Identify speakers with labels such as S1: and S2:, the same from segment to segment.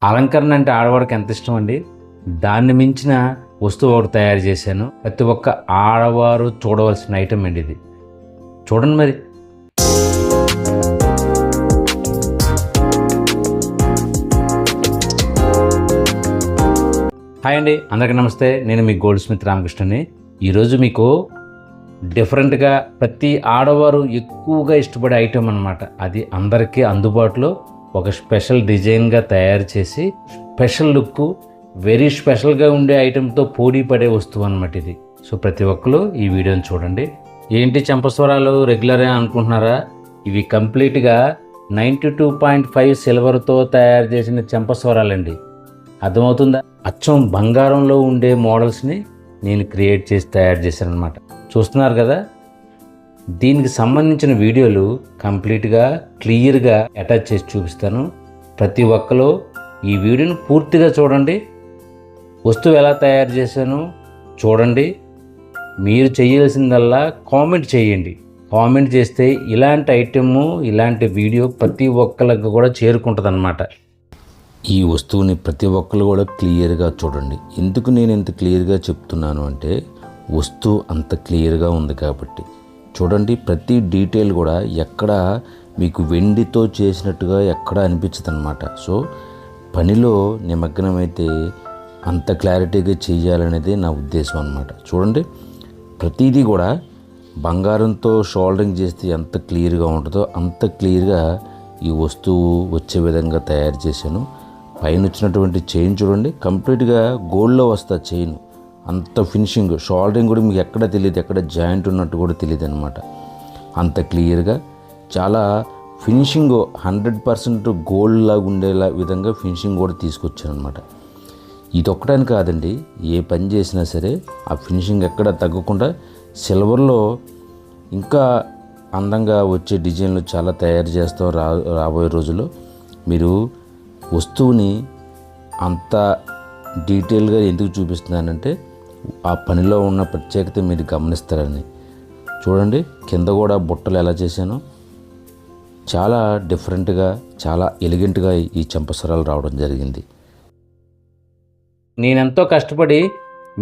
S1: అలంకరణ అంటే ఆడవాడికి ఎంత ఇష్టం అండి. దాన్ని మించిన వస్తువు ఒకటి తయారు చేశాను. ప్రతి ఒక్క ఆడవారు చూడవలసిన ఐటమ్ అండి ఇది. చూడండి మరి. హాయ్ అండి, అందరికీ నమస్తే. నేను మీ గోల్డ్ స్మిత్ రామకృష్ణని. ఈరోజు మీకు డిఫరెంట్గా ప్రతి ఆడవారు ఎక్కువగా ఇష్టపడే ఐటమ్ అనమాట. అది అందరికీ అందుబాటులో ఒక స్పెషల్ డిజైన్గా తయారు చేసి స్పెషల్ లుక్, వెరీ స్పెషల్గా ఉండే ఐటెంతో పోటీ పడే వస్తువు అనమాట ఇది. సో ప్రతి ఒక్కరు ఈ వీడియోని చూడండి. ఏంటి చంపస్వరాలు రెగ్యులరే అనుకుంటున్నారా? ఇవి కంప్లీట్గా 92.5 సిల్వర్తో తయారు చేసిన చంపస్వరాలండి. అర్థమవుతుందా? అచ్చం బంగారంలో ఉండే మోడల్స్ని నేను క్రియేట్ చేసి తయారు చేశాను అనమాట. చూస్తున్నారు కదా. దీనికి సంబంధించిన వీడియోలు కంప్లీట్గా క్లియర్గా అటాచ్ చేసి చూపిస్తాను. ప్రతి ఒక్కరు ఈ వీడియోని పూర్తిగా చూడండి. వస్తువు ఎలా తయారు చేశాను చూడండి. మీరు చేయాల్సిందల్లా కామెంట్ చేయండి. కామెంట్ చేస్తే ఇలాంటి ఐటెము, ఇలాంటి వీడియో ప్రతి ఒక్కరికి కూడా చేరుకుంటుంది అన్నమాట. ఈ వస్తువుని ప్రతి ఒక్కరు కూడా క్లియర్గా చూడండి. ఎందుకు నేను ఇంత క్లియర్గా చెప్తున్నాను అంటే, వస్తువు అంత క్లియర్గా ఉంది కాబట్టి. చూడండి, ప్రతి డీటెయిల్ కూడా ఎక్కడ మీకు వెండితో చేసినట్టుగా ఎక్కడ అనిపించదు అనమాట. సో పనిలో నిమగ్నమైతే అంత క్లారిటీగా చేయాలనేది నా ఉద్దేశం అనమాట. చూడండి, ప్రతిదీ కూడా బంగారంతో షోల్డరింగ్ చేస్తే ఎంత క్లియర్గా ఉంటుందో అంత క్లియర్గా ఈ వస్తువు వచ్చే విధంగా తయారు చేశాను. పైన వచ్చినటువంటి చైన్ చూడండి, కంప్లీట్గా గోల్డ్లో వస్తుంది చైన్. అంత ఫినిషింగ్, షోల్డరింగ్ కూడా మీకు ఎక్కడ తెలియదు, ఎక్కడ జాయింట్ ఉన్నట్టు కూడా తెలియదు అనమాట. అంత క్లియర్గా చాలా ఫినిషింగ్ 100% గోల్డ్ లాగా ఉండేలా విధంగా ఫినిషింగ్ కూడా తీసుకొచ్చాను అనమాట. ఇది ఒక్కటానికి కాదండి, ఏ పని చేసినా సరే ఆ ఫినిషింగ్ ఎక్కడ తగ్గకుండా సిల్వర్లో ఇంకా అందంగా వచ్చే డిజైన్లు చాలా తయారు చేస్తాం రాబోయే రోజుల్లో. మీరు వస్తువుని అంత డీటెయిల్గా ఎందుకు చూపిస్తున్నానంటే, ఆ పనిలో ఉన్న ప్రత్యేకత మీరు గమనిస్తారని. చూడండి, కింద కూడా బుట్టలు ఎలా చేశానో చాలా డిఫరెంట్గా, చాలా ఎలిగెంట్గా ఈ చంపస్వరాలు రావడం జరిగింది. నేనెంతో కష్టపడి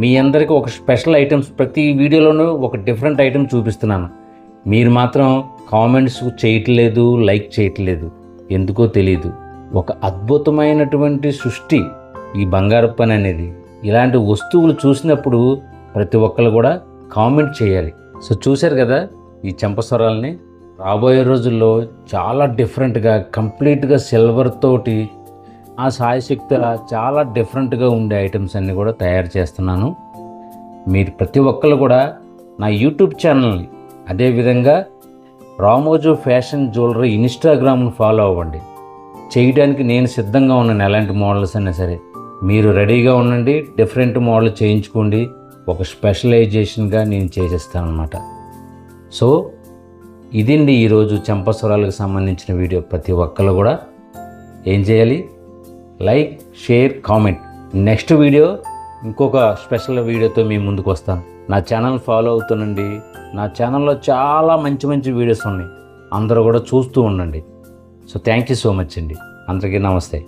S1: మీ అందరికీ ఒక స్పెషల్ ఐటమ్స్, ప్రతి వీడియోలోనూ ఒక డిఫరెంట్ ఐటమ్ చూపిస్తున్నాను. మీరు మాత్రం కామెంట్స్ చేయట్లేదు, లైక్ చేయట్లేదు. ఎందుకో తెలియదు. ఒక అద్భుతమైనటువంటి సృష్టి ఈ బంగారు పని అనేది. ఇలాంటి వస్తువులు చూసినప్పుడు ప్రతి ఒక్కరు కూడా కామెంట్ చేయాలి. సో చూశారు కదా ఈ చంపస్వరాలని. రాబోయే రోజుల్లో చాలా డిఫరెంట్గా, కంప్లీట్గా సిల్వర్ తోటి ఆ సాయశక్తి చాలా డిఫరెంట్గా ఉండే ఐటమ్స్ అన్నీ కూడా తయారు చేస్తున్నాను. మీరు ప్రతి ఒక్కరు కూడా నా యూట్యూబ్ ఛానల్ని, అదేవిధంగా రామోజు ఫ్యాషన్ జ్యువెలరీ ఇన్స్టాగ్రామ్ని ఫాలో అవ్వండి. చేయడానికి నేను సిద్ధంగా ఉన్నాను. ఎలాంటి మోడల్స్ అయినా సరే మీరు రెడీగా ఉండండి. డిఫరెంట్ మోడల్ చేయించుకోండి. ఒక స్పెషలైజేషన్గా నేను చేసేస్తాను అనమాట. సో ఇదండి ఈరోజు చంపస్వరాలకు సంబంధించిన వీడియో. ప్రతి ఒక్కరు కూడా ఏం చేయాలి? Like, share, comment. Next video ఇంకొక స్పెషల్ వీడియోతో మీ ముందుకు వస్తాను. నా ఛానల్ ఫాలో అవుతానండి. నా ఛానల్లో చాలా మంచి మంచి వీడియోస్ ఉన్నాయి. అందరూ కూడా చూస్తూ ఉండండి. So thank you so much అండి. అందరికీ నమస్తే.